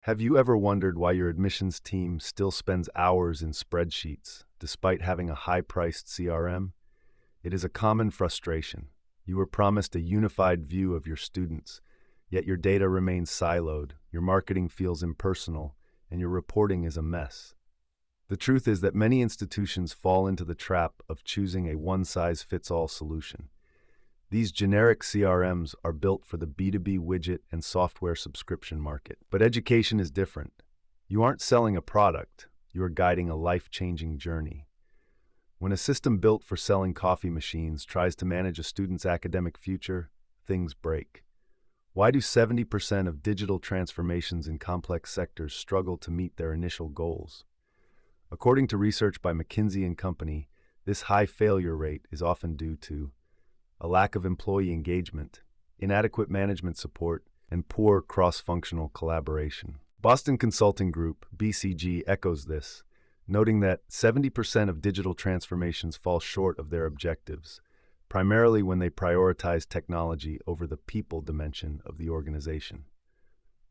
Have you ever wondered why your admissions team still spends hours in spreadsheets despite having a high-priced CRM? It is a common frustration. You were promised a unified view of your students, yet your data remains siloed, your marketing feels impersonal, and your reporting is a mess. The truth is that many institutions fall into the trap of choosing a one-size-fits-all solution. These generic CRMs are built for the B2B widget and software subscription market. But education is different. You aren't selling a product, you are guiding a life-changing journey. When a system built for selling coffee machines tries to manage a student's academic future, things break. Why do 70% of digital transformations in complex sectors struggle to meet their initial goals? According to research by McKinsey & Company, this high failure rate is often due to a lack of employee engagement, inadequate management support, and poor cross-functional collaboration. Boston Consulting Group, BCG, echoes this, noting that 70% of digital transformations fall short of their objectives, primarily when they prioritize technology over the people dimension of the organization.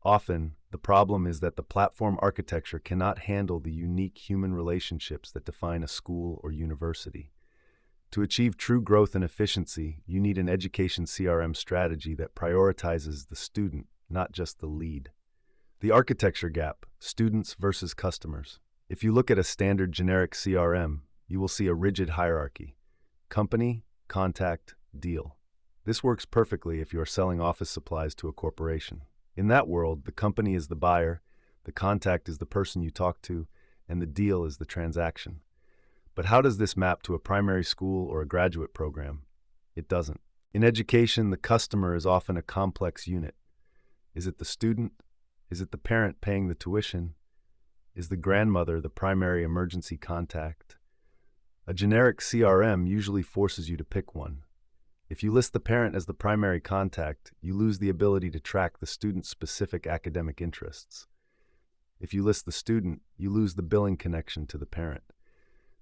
Often, the problem is that the platform architecture cannot handle the unique human relationships that define a school or university. To achieve true growth and efficiency, you need an education CRM strategy that prioritizes the student, not just the lead. The architecture gap, students versus customers. If you look at a standard generic CRM, you will see a rigid hierarchy: company, contact, deal. This works perfectly if you are selling office supplies to a corporation. In that world, the company is the buyer, the contact is the person you talk to, and the deal is the transaction. But how does this map to a primary school or a graduate program? It doesn't. In education, the customer is often a complex unit. Is it the student? Is it the parent paying the tuition? Is the grandmother the primary emergency contact? A generic CRM usually forces you to pick one. If you list the parent as the primary contact, you lose the ability to track the student's specific academic interests. If you list the student, you lose the billing connection to the parent.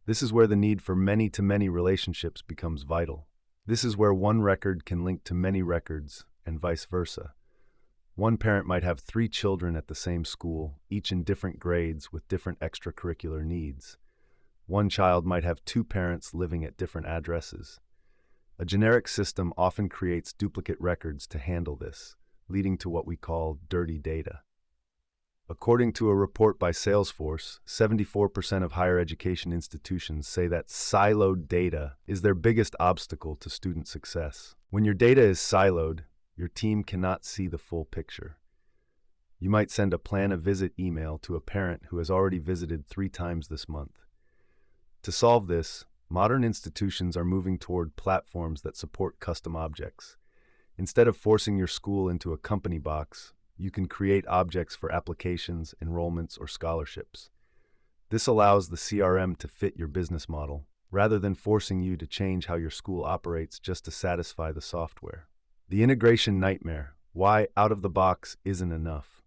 This is where the need for many-to-many relationships becomes vital. This is where one record can link to many records, and vice versa. One parent might have 3 children at the same school, each in different grades with different extracurricular needs. One child might have 2 parents living at different addresses. A generic system often creates duplicate records to handle this, leading to what we call dirty data. According to a report by Salesforce, 74% of higher education institutions say that siloed data is their biggest obstacle to student success. When your data is siloed, your team cannot see the full picture. You might send a plan a visit email to a parent who has already visited 3 times this month. To solve this, modern institutions are moving toward platforms that support custom objects. Instead of forcing your school into a company box, you can create objects for applications, enrollments, or scholarships. This allows the CRM to fit your business model, rather than forcing you to change how your school operates just to satisfy the software. The integration nightmare: why out of the box isn't enough.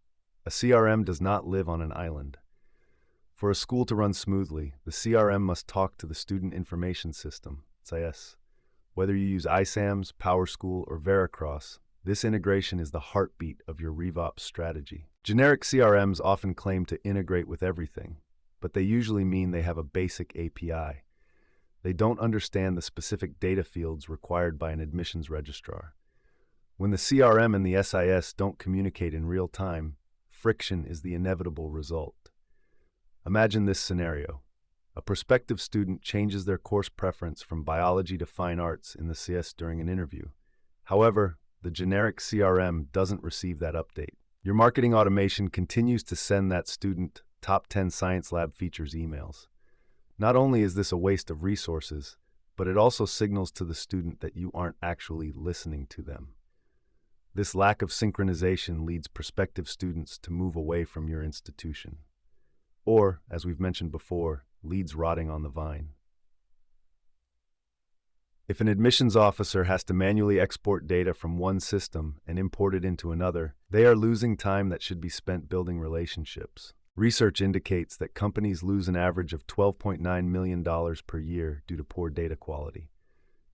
A CRM does not live on an island. For a school to run smoothly, the CRM must talk to the Student Information System, SIS. Whether you use iSAMS, PowerSchool, or Veracross, this integration is the heartbeat of your RevOps strategy. Generic CRMs often claim to integrate with everything, but they usually mean they have a basic API. They don't understand the specific data fields required by an admissions registrar. When the CRM and the SIS don't communicate in real time, friction is the inevitable result. Imagine this scenario. A prospective student changes their course preference from biology to fine arts in the CS during an interview. However, the generic CRM doesn't receive that update. Your marketing automation continues to send that student top 10 science lab features emails. Not only is this a waste of resources, but it also signals to the student that you aren't actually listening to them. This lack of synchronization leads prospective students to move away from your institution. Or, as we've mentioned before, leads rotting on the vine. If an admissions officer has to manually export data from one system and import it into another, they are losing time that should be spent building relationships. Research indicates that companies lose an average of $12.9 million per year due to poor data quality.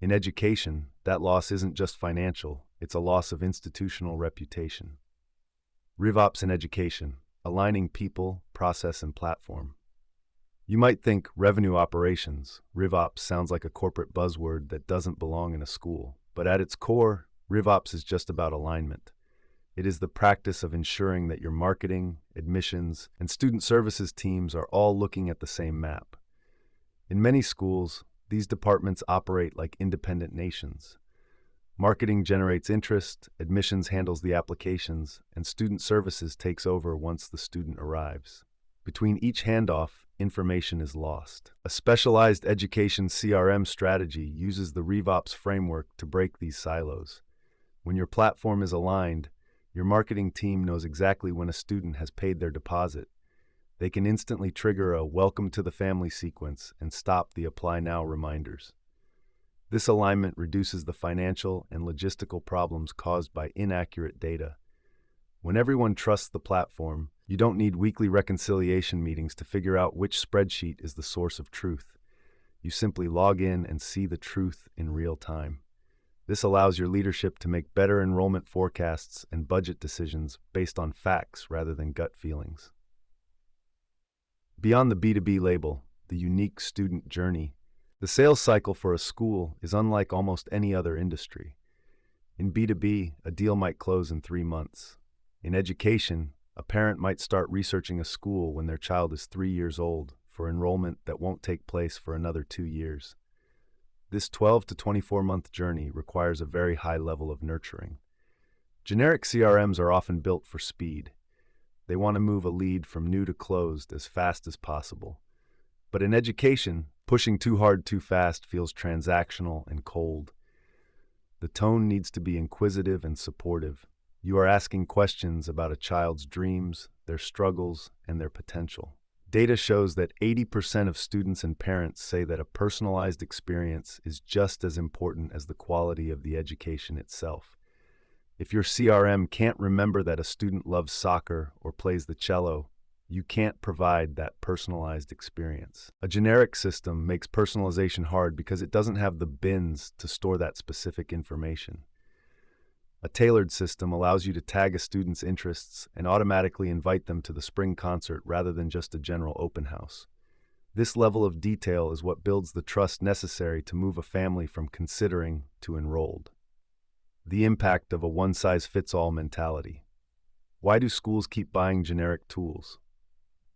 In education, that loss isn't just financial, it's a loss of institutional reputation. RevOps in education, aligning people, process, and platform. You might think revenue operations, RevOps, sounds like a corporate buzzword that doesn't belong in a school. But at its core, RevOps is just about alignment. It is the practice of ensuring that your marketing, admissions, and student services teams are all looking at the same map. In many schools, these departments operate like independent nations. Marketing generates interest, admissions handles the applications, and student services takes over once the student arrives. Between each handoff, information is lost. A specialized education CRM strategy uses the RevOps framework to break these silos. When your platform is aligned, your marketing team knows exactly when a student has paid their deposit. They can instantly trigger a welcome to the family sequence and stop the apply now reminders. This alignment reduces the financial and logistical problems caused by inaccurate data. When everyone trusts the platform, you don't need weekly reconciliation meetings to figure out which spreadsheet is the source of truth. You simply log in and see the truth in real time. This allows your leadership to make better enrollment forecasts and budget decisions based on facts rather than gut feelings. Beyond the B2B label, the unique student journey, the sales cycle for a school is unlike almost any other industry. In B2B, a deal might close in 3 months. In education, a parent might start researching a school when their child is 3 years old for enrollment that won't take place for another 2 years. This 12 to 24-month journey requires a very high level of nurturing. Generic CRMs are often built for speed. They want to move a lead from new to closed as fast as possible. But in education, pushing too hard too fast feels transactional and cold. The tone needs to be inquisitive and supportive. You are asking questions about a child's dreams, their struggles, and their potential. Data shows that 80% of students and parents say that a personalized experience is just as important as the quality of the education itself. If your CRM can't remember that a student loves soccer or plays the cello, you can't provide that personalized experience. A generic system makes personalization hard because it doesn't have the bins to store that specific information. A tailored system allows you to tag a student's interests and automatically invite them to the spring concert rather than just a general open house. This level of detail is what builds the trust necessary to move a family from considering to enrolled. The impact of a one-size-fits-all mentality. Why do schools keep buying generic tools?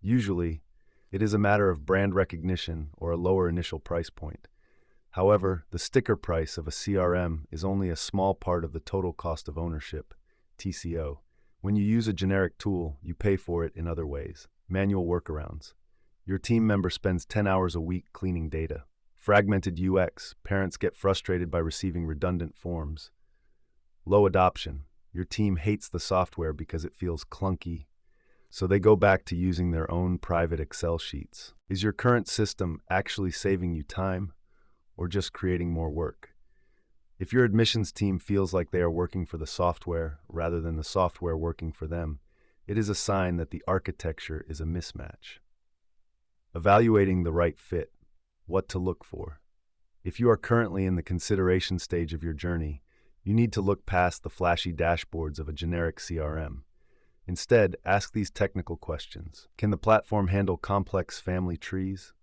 Usually, it is a matter of brand recognition or a lower initial price point. However, the sticker price of a CRM is only a small part of the total cost of ownership, TCO. When you use a generic tool, you pay for it in other ways. Manual workarounds. Your team member spends 10 hours a week cleaning data. Fragmented UX. Parents get frustrated by receiving redundant forms. Low adoption. Your team hates the software because it feels clunky, so they go back to using their own private Excel sheets. Is your current system actually saving you time or just creating more work? If your admissions team feels like they are working for the software rather than the software working for them, it is a sign that the architecture is a mismatch. Evaluating the right fit. What to look for. If you are currently in the consideration stage of your journey, you need to look past the flashy dashboards of a generic CRM. Instead, ask these technical questions. Can the platform handle complex family trees?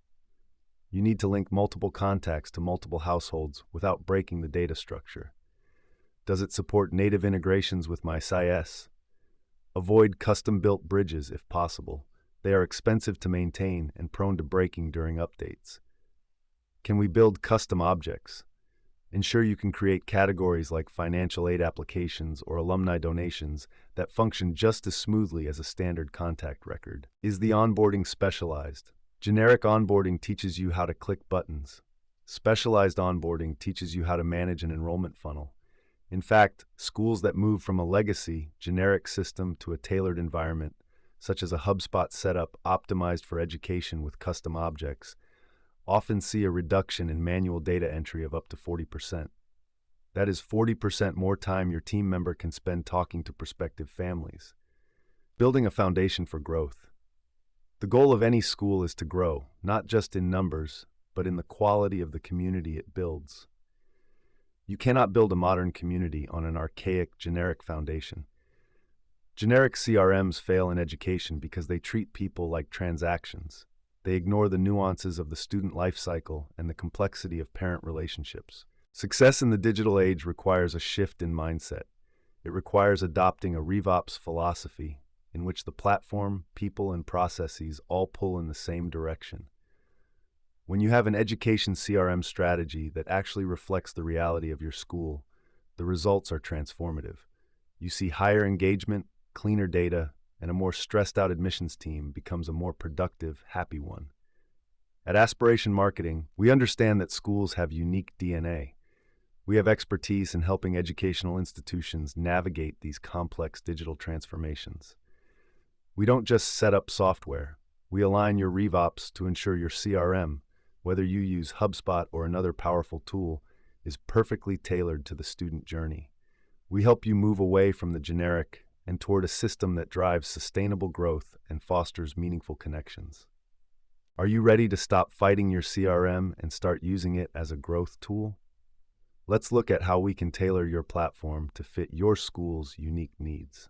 You need to link multiple contacts to multiple households without breaking the data structure. Does it support native integrations with my SIS? Avoid custom-built bridges if possible. They are expensive to maintain and prone to breaking during updates. Can we build custom objects? Ensure you can create categories like financial aid applications or alumni donations that function just as smoothly as a standard contact record. Is the onboarding specialized? Generic onboarding teaches you how to click buttons. Specialized onboarding teaches you how to manage an enrollment funnel. In fact, schools that move from a legacy, generic system to a tailored environment, such as a HubSpot setup optimized for education with custom objects, often see a reduction in manual data entry of up to 40%. That is 40% more time your team member can spend talking to prospective families. Building a foundation for growth. The goal of any school is to grow, not just in numbers, but in the quality of the community it builds. You cannot build a modern community on an archaic, generic foundation. Generic CRMs fail in education because they treat people like transactions. They ignore the nuances of the student life cycle and the complexity of parent relationships. Success in the digital age requires a shift in mindset. It requires adopting a RevOps philosophy in which the platform, people, and processes all pull in the same direction. When you have an education CRM strategy that actually reflects the reality of your school, the results are transformative. You see higher engagement, cleaner data, and a more stressed-out admissions team becomes a more productive, happy one. At Aspiration Marketing, we understand that schools have unique DNA. We have expertise in helping educational institutions navigate these complex digital transformations. We don't just set up software. We align your RevOps to ensure your CRM, whether you use HubSpot or another powerful tool, is perfectly tailored to the student journey. We help you move away from the generic and toward a system that drives sustainable growth and fosters meaningful connections. Are you ready to stop fighting your CRM and start using it as a growth tool? Let's look at how we can tailor your platform to fit your school's unique needs.